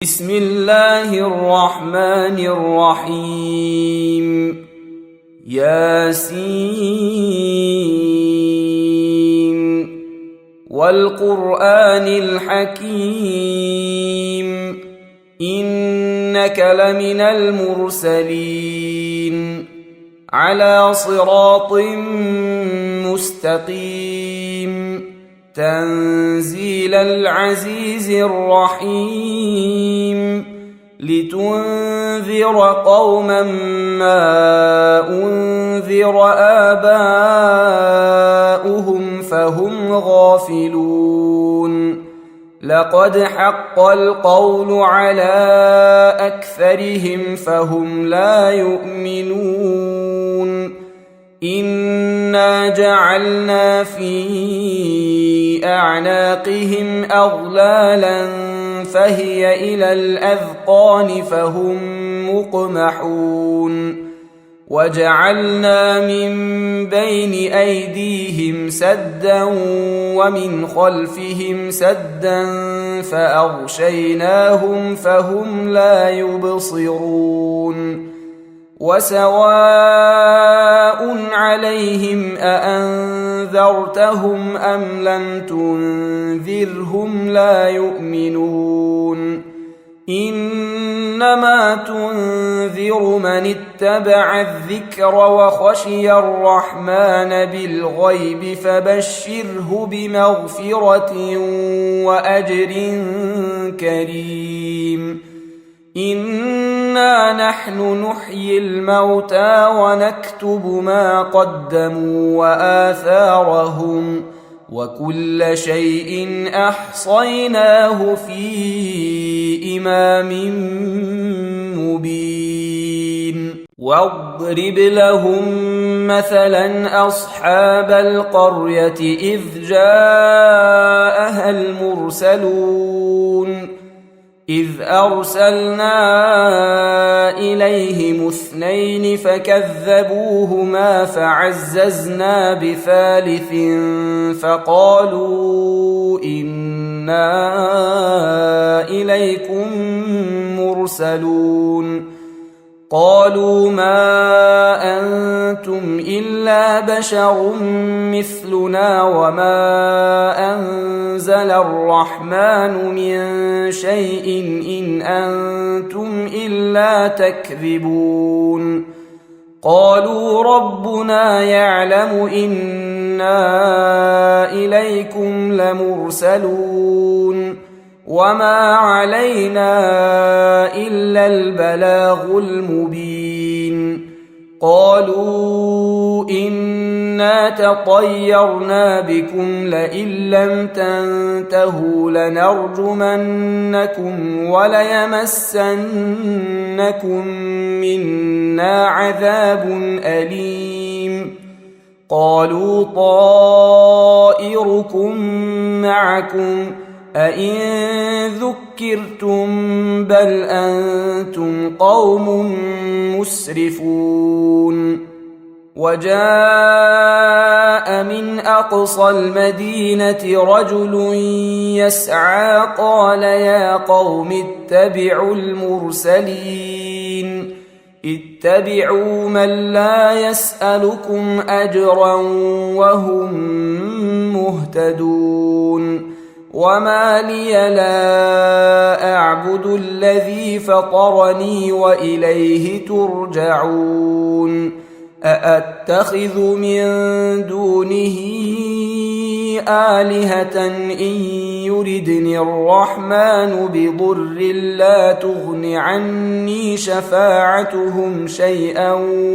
بسم الله الرحمن الرحيم. ياسين والقرآن الحكيم إنك لمن المرسلين على صراط مستقيم تنزيل العزيز الرحيم لتنذر قوما ما أنذر آباؤهم فهم غافلون. لقد حق القول على أكثرهم فهم لا يؤمنون. إنا جعلنا في أعناقهم أغلالا فهي إلى الأذقان فهم مقمحون. وجعلنا من بين أيديهم سدا ومن خلفهم سدا فأغشيناهم فهم لا يبصرون. وسواء عليهم أأنذرتهم أم لم تنذرهم لا يؤمنون. إنما تنذر من اتبع الذكر وخشي الرحمن بالغيب فبشره بمغفرة وأجر كريم. إنا نحن نحيي الموتى ونكتب ما قدموا وآثارهم وكل شيء أحصيناه في إمام مبين. واضرب لهم مثلا أصحاب القرية إذ جاءها المرسلون إذ أرسلنا إليهم 2 فكذبوهما فعززنا بثالث فقالوا إنا إليكم مرسلون. قالوا ما أنتم إلا بشر مثلنا وما أنزل الرحمن من شيء إن أنتم إلا تكذبون. قالوا ربنا يعلم إنا إليكم لمرسلون وما علينا إلا البلاغ المبين. قالوا إنا تطيرنا بكم لئن لم تنتهوا لنرجمنكم وليمسنكم منا عذاب أليم. قالوا طائركم معكم أئن ذكرتم بل أنتم قوم مسرفون. وجاء من أقصى المدينة رجل يسعى قال يا قوم اتبعوا المرسلين اتبعوا من لا يسألكم أجرا وهم مهتدون. وما لي لا أعبد الذي فطرني وإليه ترجعون. أأتخذ من دونه آلهة إن يردني الرحمن بضر لا تغن عني شفاعتهم شيئا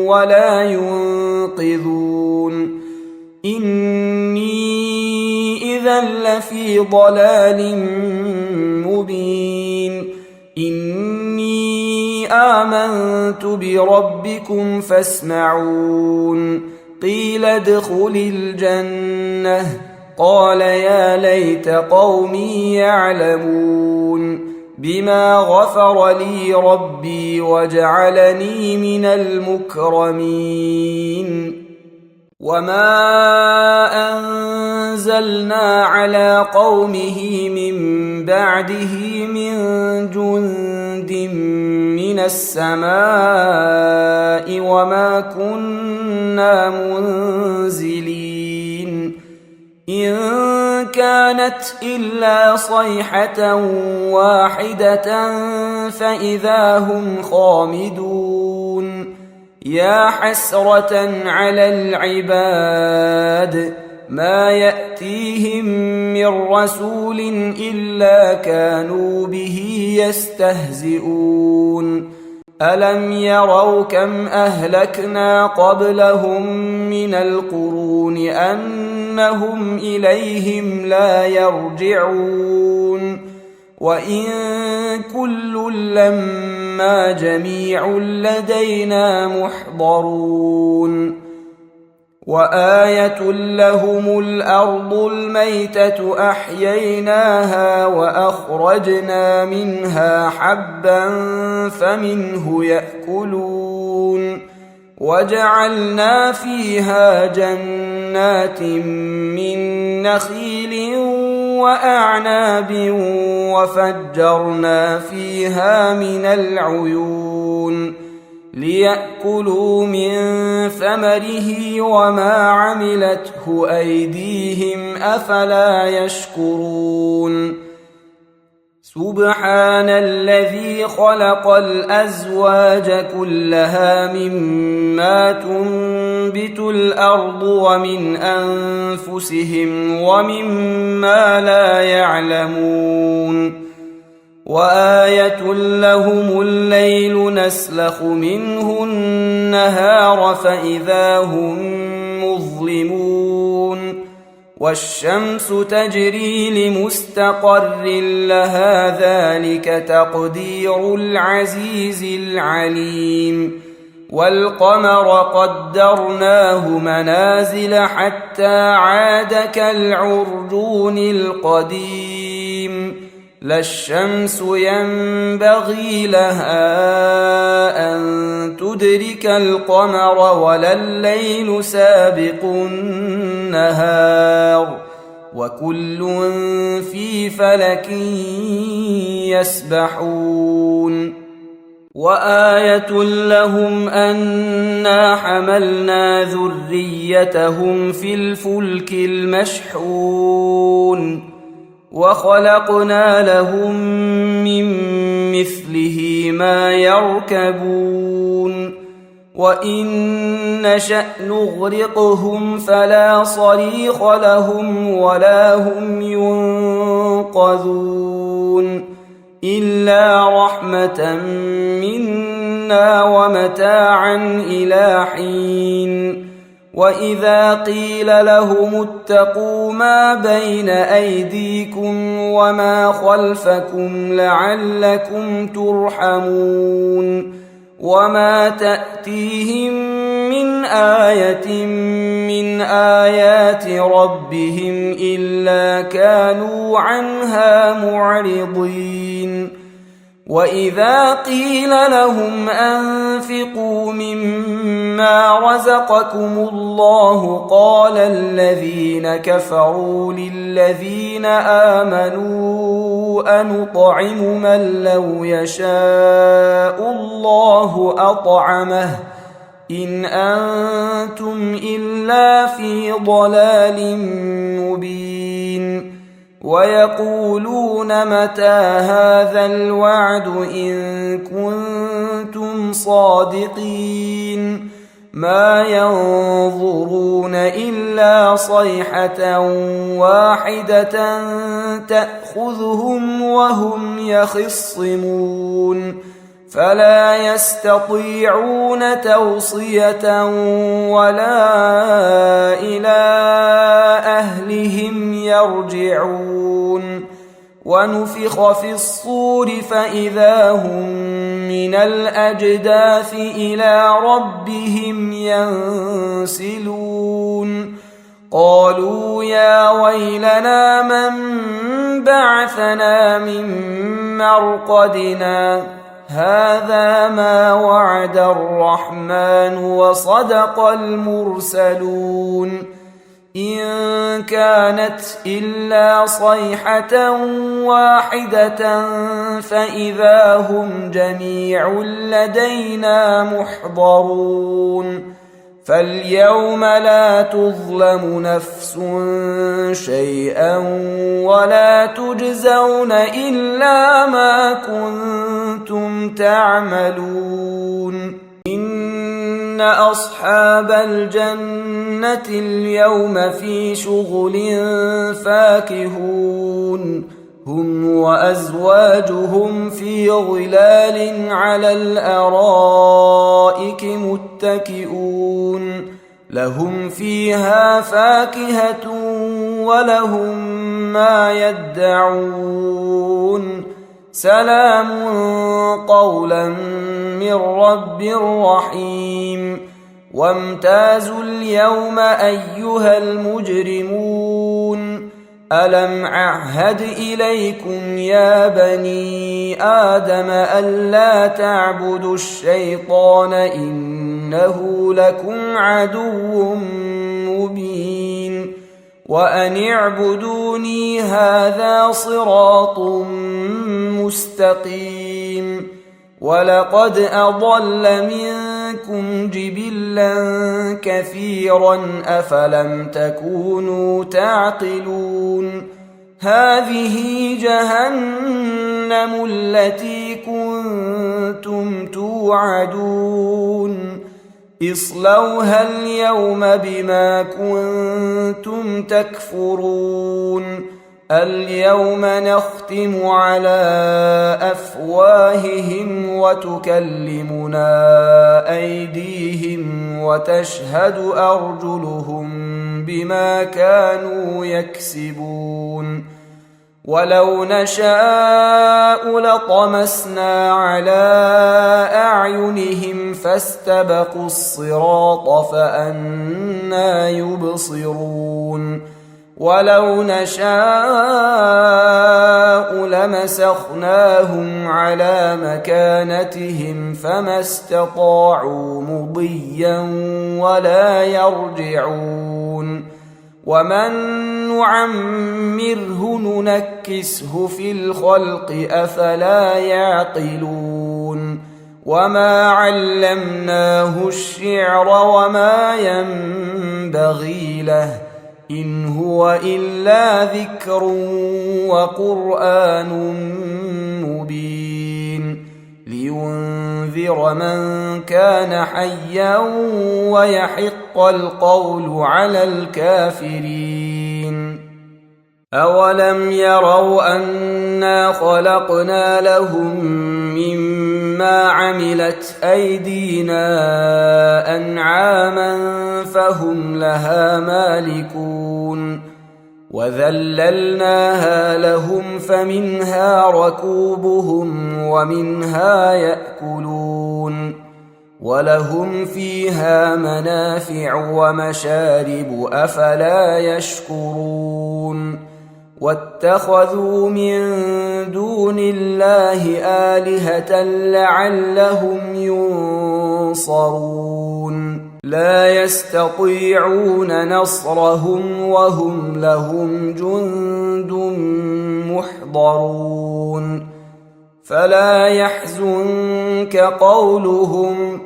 ولا ينقذون. إني إذا لفي ضلال مبين. إني آمنت بربكم فاسمعون. قيل ادخل الجنة قال يا ليت قومي يعلمون بما غفر لي ربي وجعلني من المكرمين. وما أنزلنا على قومه من بعده من جند من السماء وما كنا منزلين إن كانت إلا صيحة واحدة فإذا هم خامدون يا حسرة على العباد ما يأتيهم من رسول إلا كانوا به يستهزئون ألم يروا كم أهلكنا قبلهم من القرون أنهم إليهم لا يرجعون وإن كل لما جميع لدينا محضرون وآية لهم الأرض الميتة أحييناها وأخرجنا منها حبا فمنه يأكلون وجعلنا فيها جنات من نخيل وأعناب وفجرنا فيها من العيون ليأكلوا من ثمره وما عملته أيديهم أفلا يشكرون سبحان الذي خلق الأزواج كلها مما تنبت الأرض ومن أنفسهم ومما لا يعلمون وآية لهم الليل نسلخ منه النهار فإذا هم مظلمون والشمس تجري لمستقر لها ذلك تقدير العزيز العليم والقمر قدرناه منازل حتى عاد كالعرجون القديم لا الشمس ينبغي لها أن تدرك القمر ولا الليل سابق النهار وكل في فلك يسبحون وآية لهم أنا حملنا ذريتهم في الفلك المشحون وخلقنا لهم من مثله ما يركبون وإن نشأ نغرقهم فلا صريخ لهم ولا هم ينقذون إلا رحمة منا ومتاعا إلى حين وإذا قيل لهم اتقوا ما بين أيديكم وما خلفكم لعلكم ترحمون وما تأتيهم من آية من آيات ربهم إلا كانوا عنها معرضين وإذا قيل لهم أنفقوا مما رزقكم الله قال الذين كفروا للذين آمنوا أنطعم من لو يشاء الله أطعمه إن أنتم إلا في ضلال مبين ويقولون متى هذا الوعد إن كنتم صادقين ما ينظرون إلا صيحة واحدة تأخذهم وهم يخصمون فلا يستطيعون توصية ولا إلى أهلهم يرجعون ونفخ في الصور فإذا هم من الأجداث إلى ربهم ينسلون قالوا يا ويلنا من بعثنا من مرقدنا هذا ما وعد الرحمن وصدق المرسلون إن كانت إلا صيحة واحدة فإذا هم جميع لدينا محضرون فاليوم لا تظلم نفس شيئا ولا تجزون إلا ما كنتم تعملون إن أصحاب الجنة اليوم في شغل فاكهون هم وأزواجهم في ظلال على الأرائك متكئون لهم فيها فاكهة ولهم ما يدعون سلام قولا من رب رحيم وامتازوا اليوم أيها المجرمون ألم أعهد إليكم يا بني آدم ألا تعبدوا الشيطان إنه لكم عدو مبين وأن اعبدوني هذا صراط مستقيم ولقد أضل منكم جبلا كثيرا أفلم تكونوا تعقلون هذه جهنم التي كنتم توعدون اصلوها اليوم بما كنتم تكفرون اليوم نختم على أفواههم وتكلمنا أيديهم وتشهد أرجلهم بما كانوا يكسبون ولو نشاء لطمسنا على أعينهم فاستبقوا الصراط فأنى يبصرون ولو نشاء لمسخناهم على مكانتهم فما استطاعوا مضيا ولا يرجعون ومن نعمره ننكسه في الخلق أفلا يعقلون وما علمناه الشعر وما ينبغي له إن هو إلا ذكر وقرآن مبين لينذر من كان حيا ويحق القول على الكافرين أولم يروا أنا خلقنا لهم مما عملت أيدينا أنعاما فهم لها مالكون وذللناها لهم فمنها ركوبهم ومنها يأكلون ولهم فيها منافع ومشارب أفلا يشكرون واتخذوا من دون الله آلهة لعلهم ينصرون لا يستطيعون نصرهم وهم لهم جند محضرون فلا يحزنك قولهم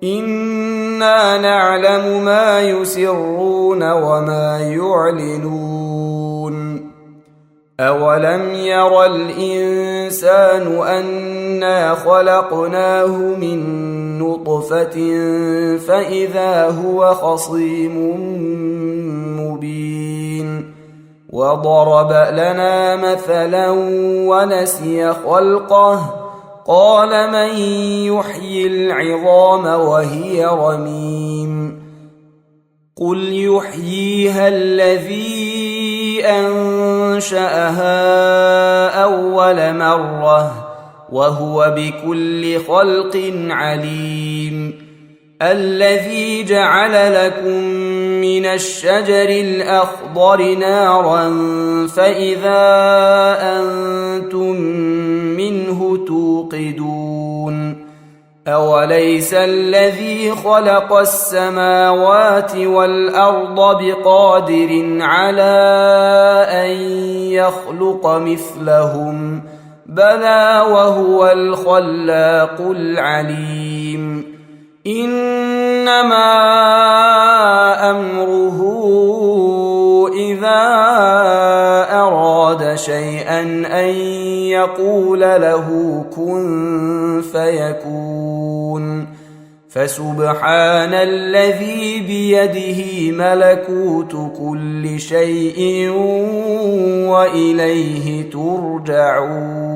إنا نعلم ما يسرون وما يعلنون أولم ير الإنسان أنا خلقناه من نطفة فإذا هو خصيم مبين وضرب لنا مثلا ونسي خلقه قال من يحيي العظام وهي رميم قل يحييها الذي أنشأها أول مرة وهو بكل خلق عليم الذي جعل لكم من الشجر الأخضر نارا فإذا أنتم منه توقدون أوليس الذي خلق السماوات والأرض بقادر على أن يخلق مثلهم بلى وهو الخلاق العليم إنما أمره إذا أراد شيئا أن يقول له كن فيكون فسبحان الذي بيده ملكوت كل شيء وإليه ترجعون